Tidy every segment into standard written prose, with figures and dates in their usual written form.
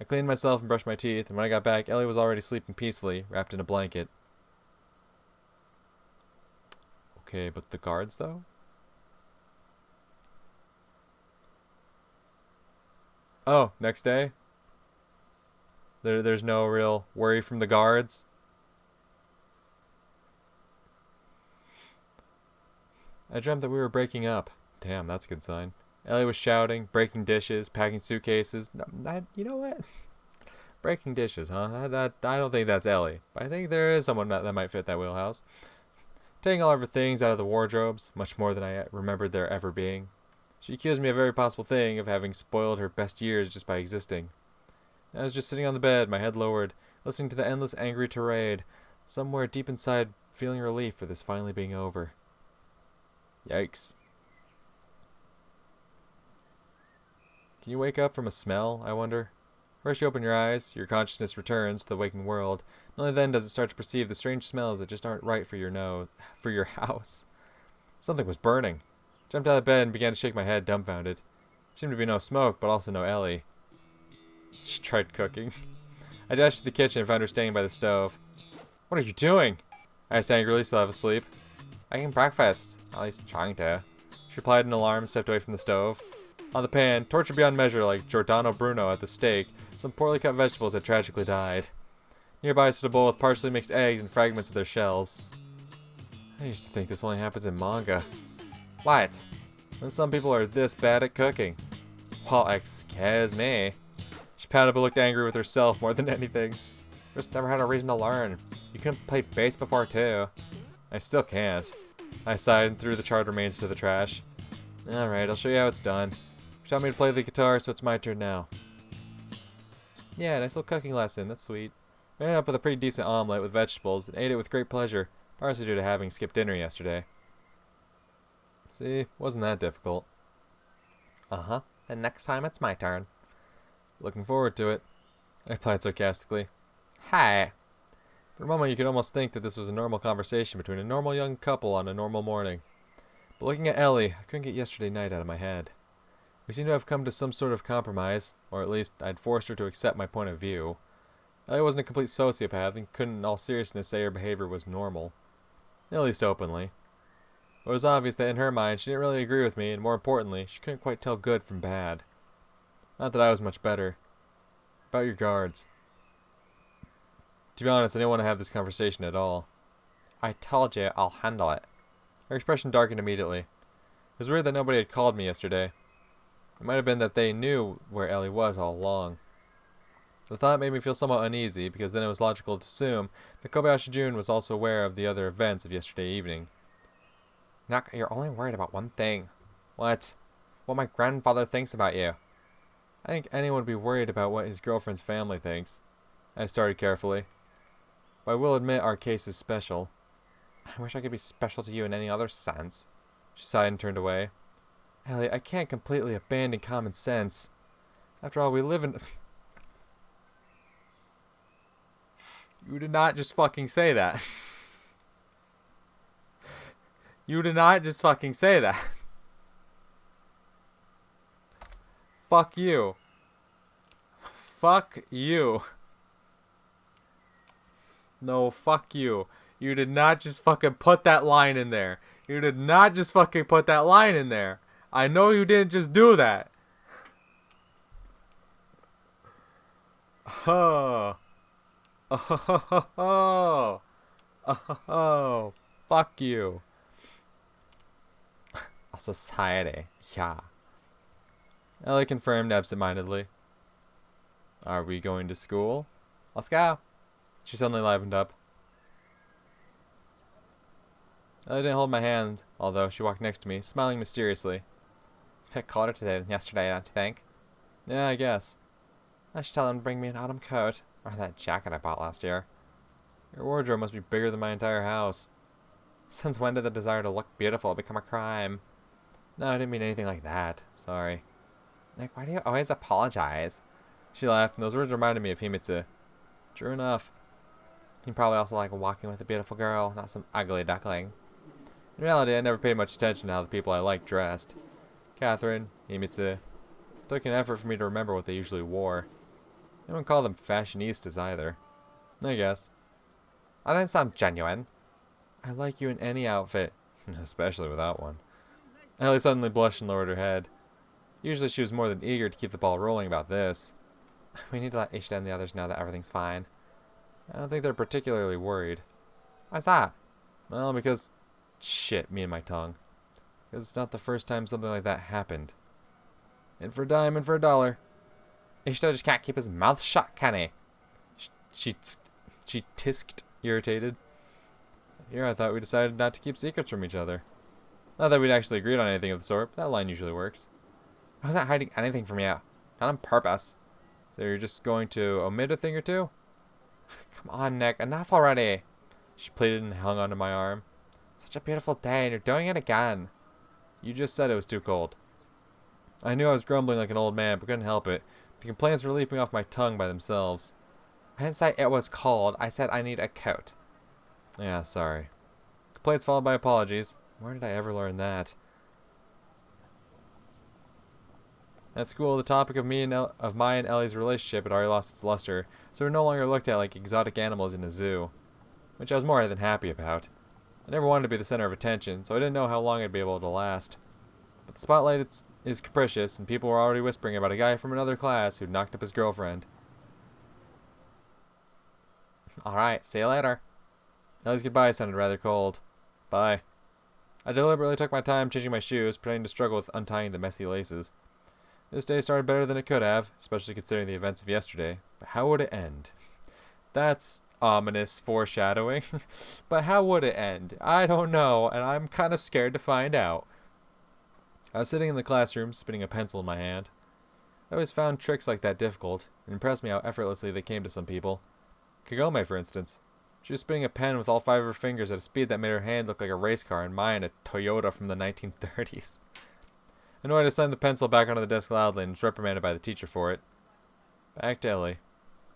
cleaned myself and brushed my teeth, and when I got back, Ellie was already sleeping peacefully, wrapped in a blanket. Okay, but the guards, though? Oh, next day? There's no real worry from the guards? I dreamt that we were breaking up. Damn, that's a good sign. Ellie was shouting, breaking dishes, packing suitcases. No, you know what? Breaking dishes, huh? I don't think that's Ellie. But I think there is someone that might fit that wheelhouse. Taking all of her things out of the wardrobes, much more than I remembered there ever being. She accused me of a very possible thing of having spoiled her best years just by existing. I was just sitting on the bed, my head lowered, listening to the endless angry tirade, somewhere deep inside feeling relief for this finally being over. Yikes. Can you wake up from a smell, I wonder? First you open your eyes, your consciousness returns to the waking world, and only then does it start to perceive the strange smells that just aren't right for your house. Something was burning. Jumped out of bed and began to shake my head, dumbfounded. Seemed to be no smoke, but also no Ellie. She tried cooking. I dashed to the kitchen and found her standing by the stove. What are you doing? I asked angrily, still half asleep. Making breakfast. At least trying to. She replied in alarm and stepped away from the stove. On the pan, tortured beyond measure like Giordano Bruno at the stake, some poorly cut vegetables had tragically died. Nearby stood a bowl with partially mixed eggs and fragments of their shells. I used to think this only happens in manga. What? When some people are this bad at cooking. Well, excuse me. She pouted but looked angry with herself more than anything. Just never had a reason to learn. You couldn't play bass before too. I still can't. I sighed and threw the charred remains to the trash. Alright, I'll show you how it's done. She taught me to play the guitar, so it's my turn now. Yeah, nice little cooking lesson. That's sweet. I ended up with a pretty decent omelet with vegetables and ate it with great pleasure, partially due to having skipped dinner yesterday. See, wasn't that difficult. Uh-huh. And next time it's my turn. Looking forward to it, I replied sarcastically. Hi. For a moment you could almost think that this was a normal conversation between a normal young couple on a normal morning. But looking at Ellie, I couldn't get yesterday night out of my head. We seemed to have come to some sort of compromise, or at least I'd forced her to accept my point of view. Ellie wasn't a complete sociopath and couldn't in all seriousness say her behavior was normal. At least openly. It was obvious that in her mind she didn't really agree with me, and more importantly, she couldn't quite tell good from bad. Not that I was much better. About your guards. To be honest, I didn't want to have this conversation at all. I told you I'll handle it. Her expression darkened immediately. It was weird that nobody had called me yesterday. It might have been that they knew where Ellie was all along. The thought made me feel somewhat uneasy, because then it was logical to assume that Kobayashi Jun was also aware of the other events of yesterday evening. You're only worried about one thing. What? What my grandfather thinks about you. I think anyone would be worried about what his girlfriend's family thinks. I started carefully. But I will admit our case is special. I wish I could be special to you in any other sense. She sighed and turned away. Ellie, I can't completely abandon common sense. After all, we live in... You did not just fucking say that. You did not just fucking say that. Fuck you. Fuck you. No, fuck you. You did not just fucking put that line in there. You did not just fucking put that line in there. I know you didn't just do that. Oh. Oh. Oh. Oh. Fuck you. A society. Yeah. Ellie confirmed absentmindedly. Are we going to school? Let's go. She suddenly livened up. Ellie didn't hold my hand, although she walked next to me, smiling mysteriously. It's a bit colder today than yesterday, don't you think? Yeah, I guess. I should tell them to bring me an autumn coat, or that jacket I bought last year. Your wardrobe must be bigger than my entire house. Since when did the desire to look beautiful become a crime? No, I didn't mean anything like that. Sorry. Like, why do you always apologize? She laughed, and those words reminded me of Himitsu. True enough. He probably also liked walking with a beautiful girl, not some ugly duckling. In reality, I never paid much attention to how the people I liked dressed. Catherine, Himitsu. It took an effort for me to remember what they usually wore. I don't call them fashionistas either. I guess. I don't sound genuine. I like you in any outfit, especially without one. Ellie suddenly blushed and lowered her head. Usually she was more than eager to keep the ball rolling about this. We need to let Ishita and the others know that everything's fine. I don't think they're particularly worried. Why's that? Well, because... Shit, me and my tongue. Because it's not the first time something like that happened. In for a dime, in for a dollar. Ishita just can't keep his mouth shut, can he? She tisked, irritated. Here I thought we decided not to keep secrets from each other. Not that we'd actually agreed on anything of the sort, but that line usually works. I wasn't hiding anything from you. Not on purpose. So you're just going to omit a thing or two? Come on, Nick. Enough already. She pleaded and hung onto my arm. Such a beautiful day, and you're doing it again. You just said it was too cold. I knew I was grumbling like an old man, but couldn't help it. The complaints were leaping off my tongue by themselves. I didn't say it was cold. I said I need a coat. Yeah, sorry. Complaints followed by apologies. Where did I ever learn that? At school, the topic of my and Ellie's relationship had already lost its luster, so we were no longer looked at like exotic animals in a zoo, which I was more than happy about. I never wanted to be the center of attention, so I didn't know how long I'd be able to last. But the spotlight is capricious, and people were already whispering about a guy from another class who'd knocked up his girlfriend. Alright, see you later. Ellie's goodbye sounded rather cold. Bye. I deliberately took my time changing my shoes, pretending to struggle with untying the messy laces. This day started better than it could have, especially considering the events of yesterday. But how would it end? That's ominous foreshadowing. But how would it end? I don't know, and I'm kind of scared to find out. I was sitting in the classroom, spinning a pencil in my hand. I always found tricks like that difficult. It impressed me how effortlessly they came to some people. Kagome, for instance. She was spinning a pen with all 5 of her fingers at a speed that made her hand look like a race car and mine a Toyota from the 1930s. Annoyed, I slammed the pencil back onto the desk loudly and was reprimanded by the teacher for it. Back to Ellie.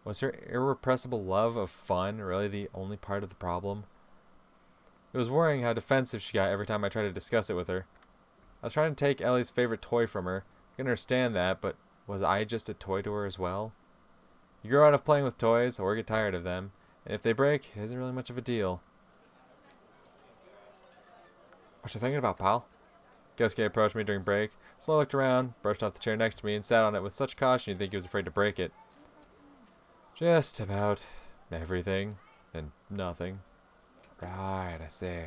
Was her irrepressible love of fun really the only part of the problem? It was worrying how defensive she got every time I tried to discuss it with her. I was trying to take Ellie's favorite toy from her. I can understand that, but was I just a toy to her as well? You grow out of playing with toys, or get tired of them, and if they break, it isn't really much of a deal. What you thinking about, pal? Kyosuke approached me during break, slowly looked around, brushed off the chair next to me, and sat on it with such caution you'd think he was afraid to break it. Just about everything, and nothing. Right, I see.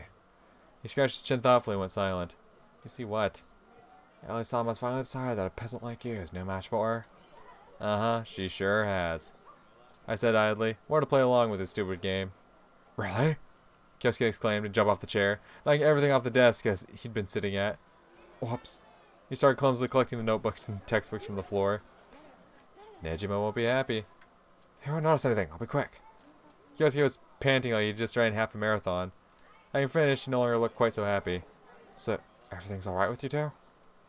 He scratched his chin thoughtfully and went silent. You see what? Ellie-sama's finally decided that a peasant like you is no match for her. Uh-huh, she sure has. I said idly, more to play along with his stupid game. Really? Kyosuke exclaimed and jumped off the chair, knocking everything off the desk as he'd been sitting at. Whoops. He started clumsily collecting the notebooks and textbooks from the floor. Nejima won't be happy. He won't notice anything. I'll be quick. Kyosuke was panting like he just ran half a marathon. Having finished, he no longer looked quite so happy. So, everything's alright with you two?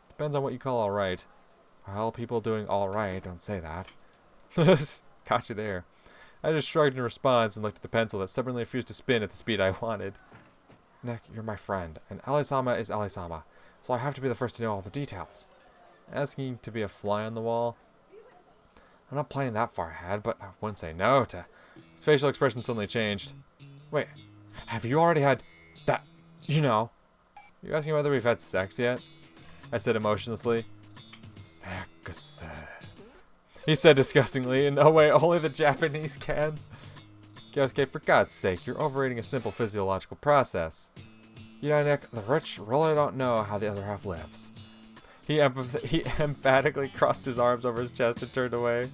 Depends on what you call alright. Well, people doing alright don't say that. Got you there. I just shrugged in response and looked at the pencil that stubbornly refused to spin at the speed I wanted. Nick, you're my friend, and Ellie-sama is Ellie-sama, so I have to be the first to know all the details. Asking to be a fly on the wall? I'm not planning that far ahead, but I wouldn't say no to... His facial expression suddenly changed. Wait, have you already had that, you know? Are you asking whether we've had sex yet? I said emotionlessly. Sex. He said disgustingly, in a way only the Japanese can. Kyosuke, for God's sake, you're overrating a simple physiological process. You know, Nick, the rich really don't know how the other half lives. He emphatically crossed his arms over his chest and turned away.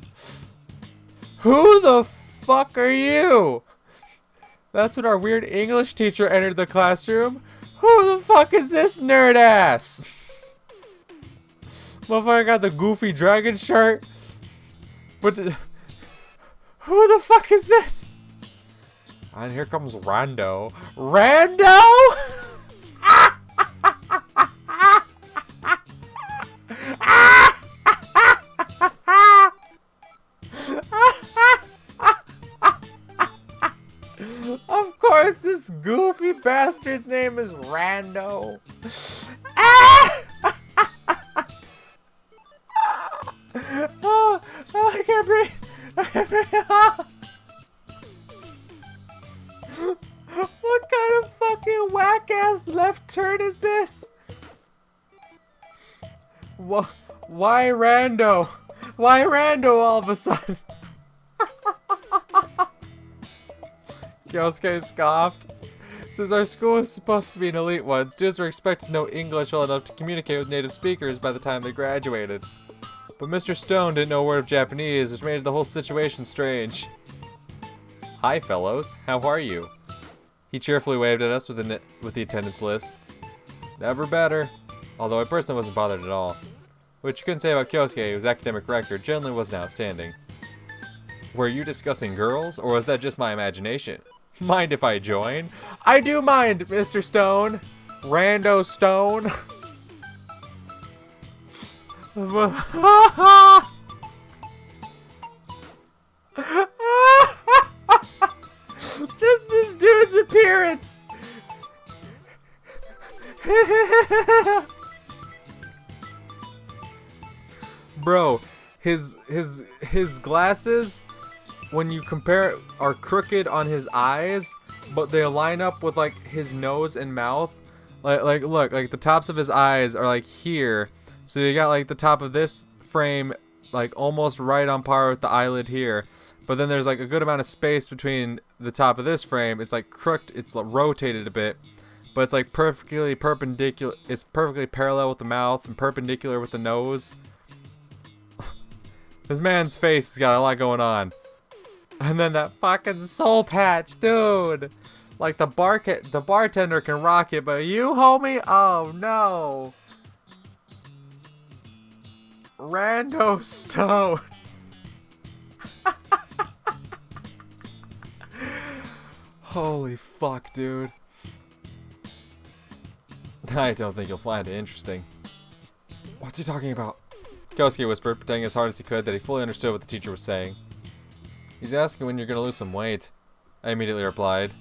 Who the fuck are you? That's when our weird English teacher entered the classroom. Who the fuck is this nerd ass? Motherfucker got the goofy dragon shirt. But who the fuck is this? And here comes Rando. Rando? Of course, this goofy bastard's name is Rando. Oh, I can't breathe. What kind of fucking whack-ass left turn is this? Why rando? Why rando all of a sudden? Kyosuke scoffed. Since our school is supposed to be an elite one, students were expected to know English well enough to communicate with native speakers by the time they graduated. But Mr. Stone didn't know a word of Japanese, which made the whole situation strange. Hi, fellows. How are you? He cheerfully waved at us with the attendance list. Never better. Although I personally wasn't bothered at all. Which you couldn't say about Kyosuke, whose academic record generally wasn't outstanding. Were you discussing girls, or was that just my imagination? Mind if I join? I do mind, Mr. Stone. Rando Stone. Just this dude's appearance. Bro, his glasses, when you compare, are crooked on his eyes, but they line up with like his nose and mouth. Like look, like the tops of his eyes are like here. So you got like the top of this frame like almost right on par with the eyelid here. But then there's like a good amount of space between the top of this frame. It's like crooked, it's rotated a bit. But it's like perfectly perpendicular. It's perfectly parallel with the mouth and perpendicular with the nose. This man's face has got a lot going on. And then that fucking soul patch, dude. Like the bartender can rock it, but you, homie? Oh no. Rando Stone. Holy fuck, dude. I don't think you'll find it interesting. What's he talking about? Kyosuke whispered, pretending as hard as he could that he fully understood what the teacher was saying. He's asking when you're going to lose some weight. I immediately replied.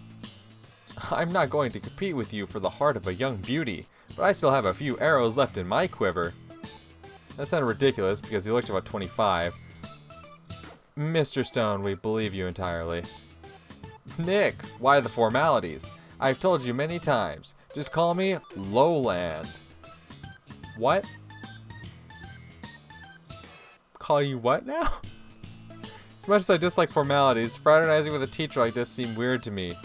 I'm not going to compete with you for the heart of a young beauty, but I still have a few arrows left in my quiver. That sounded ridiculous because he looked about 25. Mr. Stone, we believe you entirely. Nick, why the formalities? I've told you many times. Just call me Lowland. What? Call you what now? As much as I dislike formalities, fraternizing with a teacher like this seemed weird to me.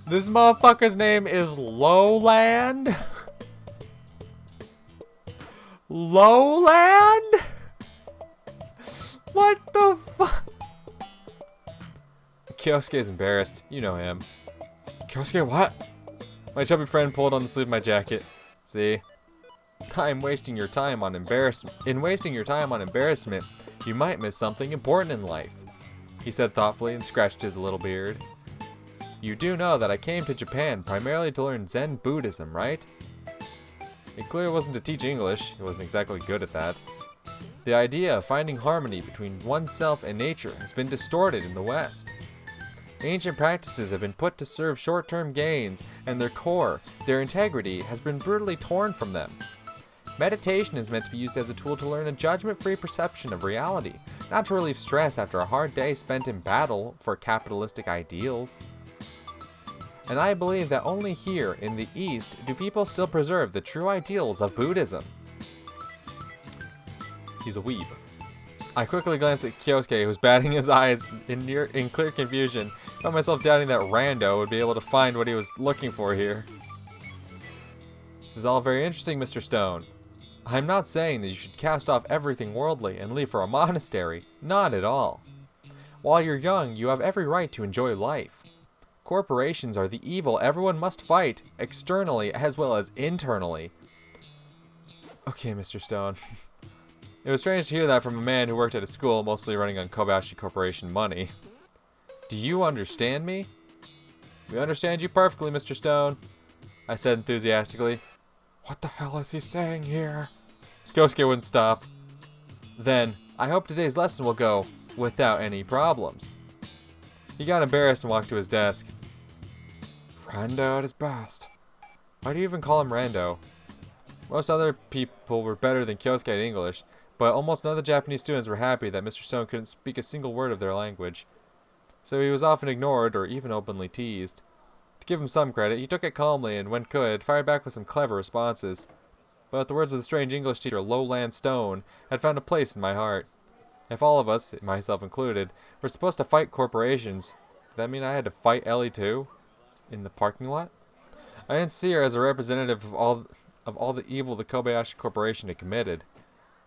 This motherfucker's name is Lowland? Lowland? What the fuck? Kyosuke's embarrassed. You know him. Kyosuke, what? My chubby friend pulled on the sleeve of my jacket. See? I'm wasting your time on embarrassment. In wasting your time on embarrassment, you might miss something important in life. He said thoughtfully and scratched his little beard. You do know that I came to Japan primarily to learn Zen Buddhism, right? It clearly wasn't to teach English. He wasn't exactly good at that. The idea of finding harmony between oneself and nature has been distorted in the West. Ancient practices have been put to serve short-term gains, and their core, their integrity, has been brutally torn from them. Meditation is meant to be used as a tool to learn a judgment-free perception of reality, not to relieve stress after a hard day spent in battle for capitalistic ideals. And I believe that only here, in the East, do people still preserve the true ideals of Buddhism. He's a weeb. I quickly glanced at Kyosuke, who was batting his eyes in clear confusion. I found myself doubting that Rando would be able to find what he was looking for here. This is all very interesting, Mr. Stone. I'm not saying that you should cast off everything worldly and leave for a monastery. Not at all. While you're young, you have every right to enjoy life. Corporations are the evil everyone must fight, externally as well as internally. Okay, Mr. Stone. It was strange to hear that from a man who worked at a school mostly running on Kobayashi Corporation money. Do you understand me? We understand you perfectly, Mr. Stone, I said enthusiastically. What the hell is he saying here? Kyosuke wouldn't stop. Then, I hope today's lesson will go without any problems. He got embarrassed and walked to his desk. Rando at his best. Why do you even call him Rando? Most other people were better than Kyosuke at English, but almost none of the Japanese students were happy that Mr. Stone couldn't speak a single word of their language. So he was often ignored or even openly teased. To give him some credit, he took it calmly and, when could, fired back with some clever responses. But the words of the strange English teacher, Lowland Stone, had found a place in my heart. If all of us, myself included, were supposed to fight corporations, did that mean I had to fight Ellie too? In the parking lot? I didn't see her as a representative of all the evil the Kobayashi Corporation had committed.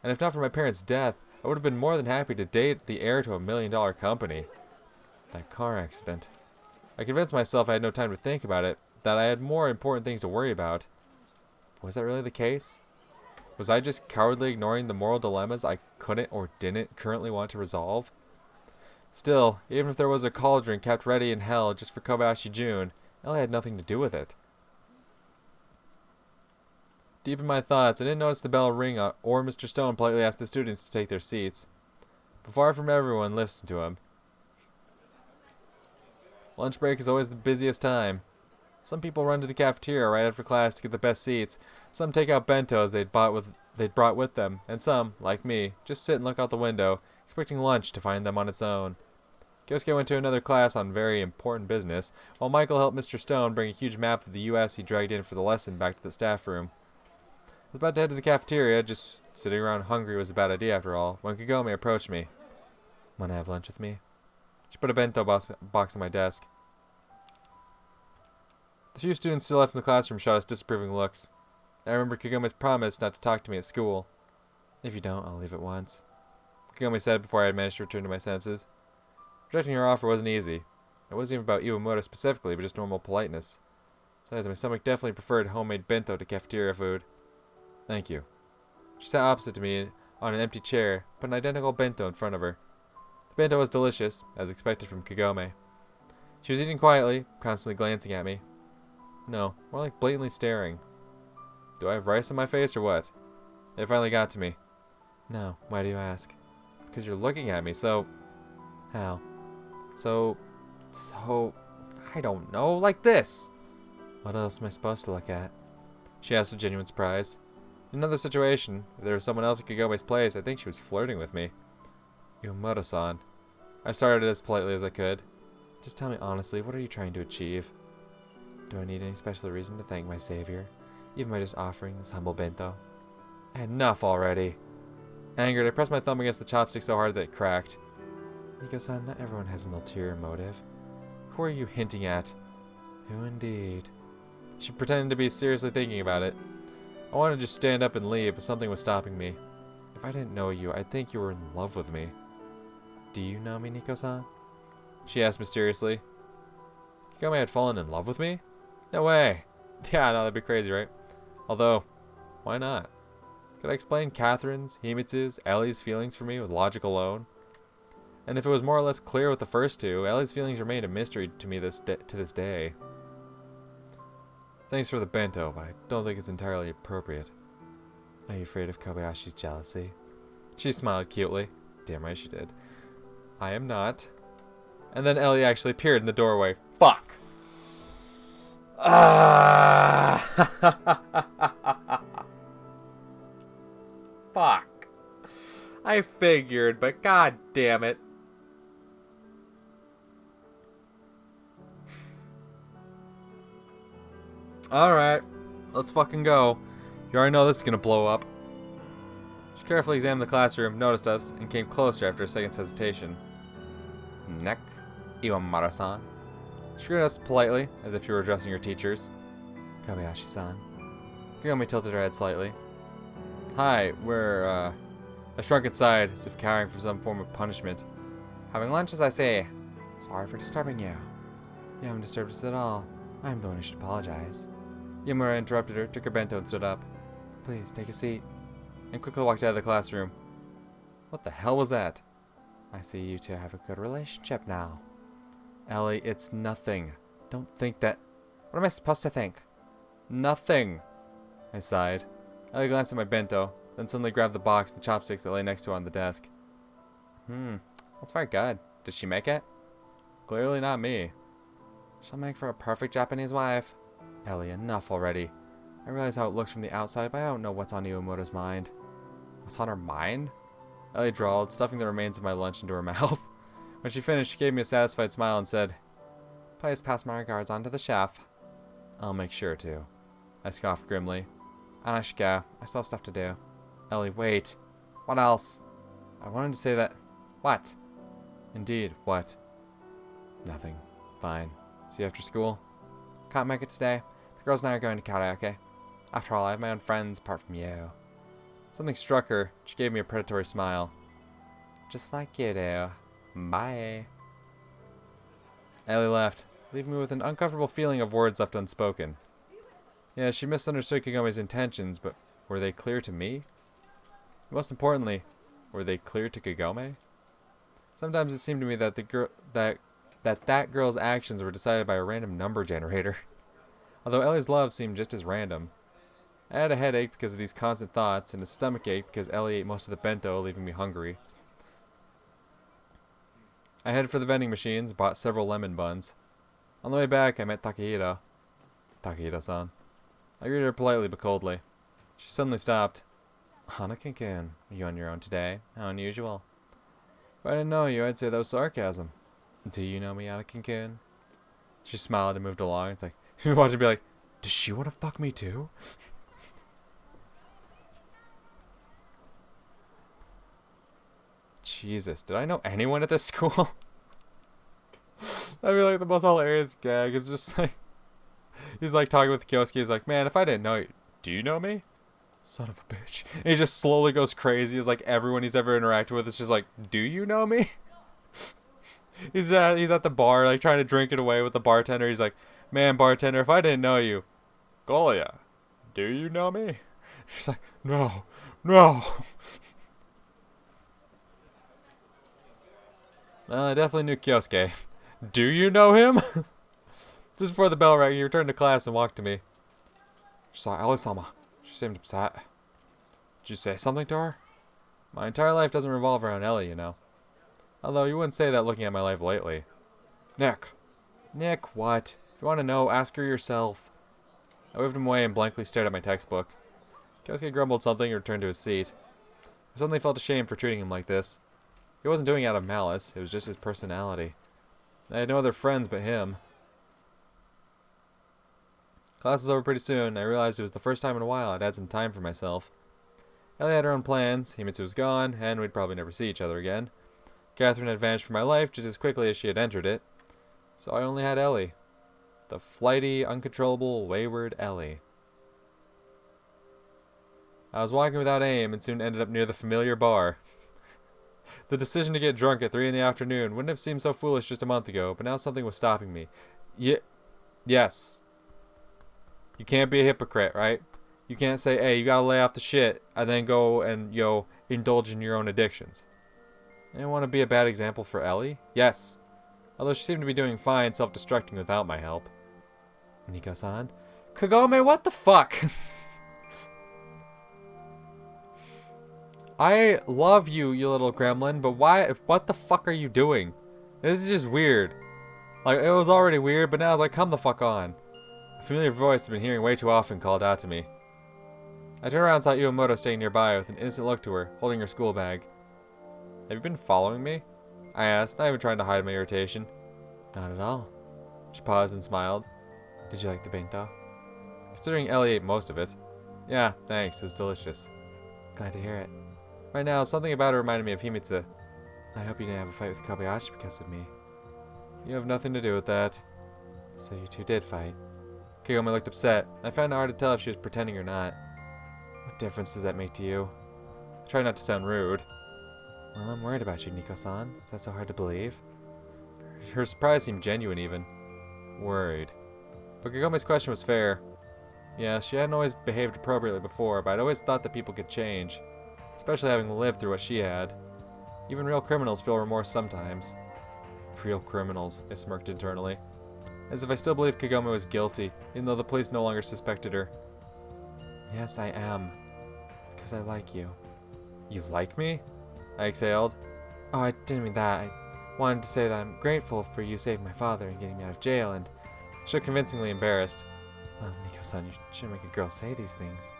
And if not for my parents' death, I would have been more than happy to date the heir to $1 million company. That car accident. I convinced myself I had no time to think about it, that I had more important things to worry about. Was that really the case? Was I just cowardly ignoring the moral dilemmas I couldn't or didn't currently want to resolve? Still, even if there was a cauldron kept ready in hell just for Kobayashi Jun, Ellie had nothing to do with it. Deep in my thoughts, I didn't notice the bell ring or Mr. Stone politely ask the students to take their seats. But far from everyone listened to him. Lunch break is always the busiest time. Some people run to the cafeteria right after class to get the best seats. Some take out bentos they'd brought with them, and some, like me, just sit and look out the window, expecting lunch to find them on its own. Kyosuke went to another class on very important business, while Michael helped Mr. Stone bring a huge map of the U.S. he dragged in for the lesson back to the staff room. I was about to head to the cafeteria, just sitting around hungry was a bad idea after all, when Kagome approached me. "Wanna have lunch with me?" She put a bento box on my desk. The few students still left in the classroom shot us disapproving looks. I remember Kagome's promise not to talk to me at school. "If you don't, I'll leave at once," Kagome said before I had managed to return to my senses. Rejecting her offer wasn't easy. It wasn't even about Iwamoto specifically, but just normal politeness. Besides, my stomach definitely preferred homemade bento to cafeteria food. "Thank you." She sat opposite to me on an empty chair, put an identical bento in front of her. The bento was delicious, as expected from Kagome. She was eating quietly, constantly glancing at me. No, more like blatantly staring. Do I have rice on my face or what? It finally got to me. "No, why do you ask?" "Because you're looking at me, so..." "How?" So, I don't know, like this." "What else am I supposed to look at?" She asked with genuine surprise. In another situation, if there was someone else in Kagome's place, I think she was flirting with me. "Iwamoto-san." I started as politely as I could. "Just tell me honestly, what are you trying to achieve?" "Do I need any special reason to thank my savior, even by just offering this humble bento?" Enough already. Angered, I pressed my thumb against the chopstick so hard that it cracked. "Nico-san, not everyone has an ulterior motive. Who are you hinting at?" "Who indeed?" She pretended to be seriously thinking about it. I wanted to just stand up and leave, but something was stopping me. If I didn't know you, I'd think you were in love with me. "Do you know me, Nico-san?" she asked mysteriously. Kagome had fallen in love with me? No way. Yeah, no, that'd be crazy, right? Although, why not? Could I explain Catherine's, Himitsu's, Ellie's feelings for me with logic alone? And if it was more or less clear with the first two, Ellie's feelings remained a mystery to me to this day. "Thanks for the bento, but I don't think it's entirely appropriate." "Are you afraid of Kobayashi's jealousy?" She smiled cutely. Damn right she did. "I am not." And then Ellie actually appeared in the doorway. Fuck! Ah! Fuck. I figured, but god damn it. Alright, let's fucking go. You already know this is gonna blow up. She carefully examined the classroom, noticed us, and came closer after a second's hesitation. "Neck, Iwamoto-san." She greeted us politely, as if she were addressing her teachers. "Kobayashi-san." Kagome tilted her head slightly. "Hi, we're, I shrunk inside, as if cowering from some form of punishment. "Having lunch, as I say. Sorry for disturbing you." "You haven't disturbed us at all. I'm the one who should apologize." Yamura interrupted her, took her bento, and stood up. "Please, take a seat," and quickly walked out of the classroom. What the hell was that? "I see you two have a good relationship now." "Ellie, it's nothing. Don't think that..." "What am I supposed to think?" "Nothing." I sighed. Ellie glanced at my bento, then suddenly grabbed the box of the chopsticks that lay next to her on the desk. That's very good. Did she make it?" "Clearly not me." "She'll make for a perfect Japanese wife." "Ellie, enough already. I realize how it looks from the outside, but I don't know what's on Iwamoto's mind." "What's on her mind?" Ellie drawled, stuffing the remains of my lunch into her mouth. When she finished, she gave me a satisfied smile and said, "Please pass my regards on to the chef." "I'll make sure to." I scoffed grimly. "I should go. I still have stuff to do." "Ellie, wait." "What else?" "I wanted to say that..." "What?" "Indeed, what?" "Nothing. Fine. See you after school?" "Can't make it today. The girls and I are going to karaoke. After all, I have my own friends apart from you." Something struck her. She gave me a predatory smile. "Just like you do. Bye." Ellie left, leaving me with an uncomfortable feeling of words left unspoken. Yeah, she misunderstood Kagome's intentions, but were they clear to me? Most importantly, were they clear to Kagome? Sometimes it seemed to me that that girl's actions were decided by a random number generator. Although Ellie's love seemed just as random. I had a headache because of these constant thoughts, and a stomachache because Ellie ate most of the bento, leaving me hungry. I headed for the vending machines and bought several lemon buns. On the way back, I met Takahito. Takahito-san. I greeted her politely but coldly. She suddenly stopped. "Hana-kun, are you on your own today? How unusual." "If I didn't know you, I'd say that was sarcasm." "Do you know me, Hana-kun?" She smiled and moved along. It's like, you watch her be like, does she want to fuck me too? Jesus, did I know anyone at this school? That'd be like the most hilarious gag. It's just like, he's like talking with Kyosuke. He's like, man, if I didn't know you, do you know me? Son of a bitch. And he just slowly goes crazy. It's like everyone he's ever interacted with is just like, do you know me? He's at the bar, like trying to drink it away with the bartender. He's like, man, bartender, if I didn't know you, Golia, do you know me? She's like, no. Well, I definitely knew Kyosuke. Do you know him? Just before the bell rang, he returned to class and walked to me. She saw Ellie-sama. She seemed upset. Did you say something to her? My entire life doesn't revolve around Ellie, you know. Although you wouldn't say that looking at my life lately. Nick, what? If you want to know, ask her yourself. I waved him away and blankly stared at my textbook. Kyosuke grumbled something and returned to his seat. I suddenly felt ashamed for treating him like this. He wasn't doing it out of malice, it was just his personality. I had no other friends but him. Class was over pretty soon, and I realized it was the first time in a while I'd had some time for myself. Ellie had her own plans, Himitsu was gone, and we'd probably never see each other again. Catherine had vanished from my life just as quickly as she had entered it. So I only had Ellie. The flighty, uncontrollable, wayward Ellie. I was walking without aim and soon ended up near the familiar bar. The decision to get drunk at 3 in the afternoon wouldn't have seemed so foolish just a month ago, but now something was stopping me. Yes. You can't be a hypocrite, right? You can't say, hey, you gotta lay off the shit, and then go and, indulge in your own addictions. I didn't want to be a bad example for Ellie. Yes. Although she seemed to be doing fine self-destructing without my help. Nico-san? Kagome, what the fuck? I love you, you little gremlin, but what the fuck are you doing? This is just weird. Like, it was already weird, but now it's like, come the fuck on. A familiar voice I've been hearing way too often called out to me. I turned around and saw Iwamoto staying nearby with an innocent look to her, holding her school bag. Have you been following me? I asked, not even trying to hide my irritation. Not at all. She paused and smiled. Did you like the bento? Considering Ellie ate most of it. Yeah, thanks, it was delicious. Glad to hear it. Right now, something about her reminded me of Himitsu. I hope you didn't have a fight with Kobayashi because of me. You have nothing to do with that. So you two did fight. Kagome looked upset. I found it hard to tell if she was pretending or not. What difference does that make to you? I tried not to sound rude. Well, I'm worried about you, Nico-san. Is that so hard to believe? Her surprise seemed genuine, even. Worried. But Kagome's question was fair. Yeah, she hadn't always behaved appropriately before, but I'd always thought that people could change. Especially having lived through what she had. Even real criminals feel remorse sometimes. Real criminals, I smirked internally. As if I still believed Kagome was guilty, even though the police no longer suspected her. Yes, I am. Because I like you. You like me? I exhaled. Oh, I didn't mean that. I wanted to say that I'm grateful for you saving my father and getting me out of jail, and shook convincingly embarrassed. Well, Nico-san, you shouldn't make a girl say these things.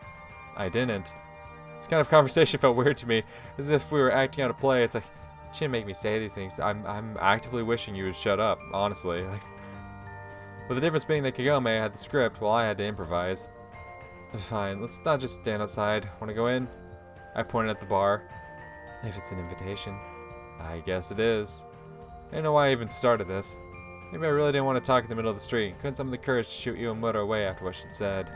I didn't. This kind of conversation felt weird to me, as if we were acting out a play. It's like, you shouldn't make me say these things. I'm actively wishing you would shut up, honestly. Like, with the difference being that Kagome had the script while I had to improvise. Fine, let's not just stand outside. Wanna go in? I pointed at the bar. If it's an invitation. I guess it is. I don't know why I even started this. Maybe I really didn't want to talk in the middle of the street. Couldn't summon the courage to shoot Iwamura away after what she'd said.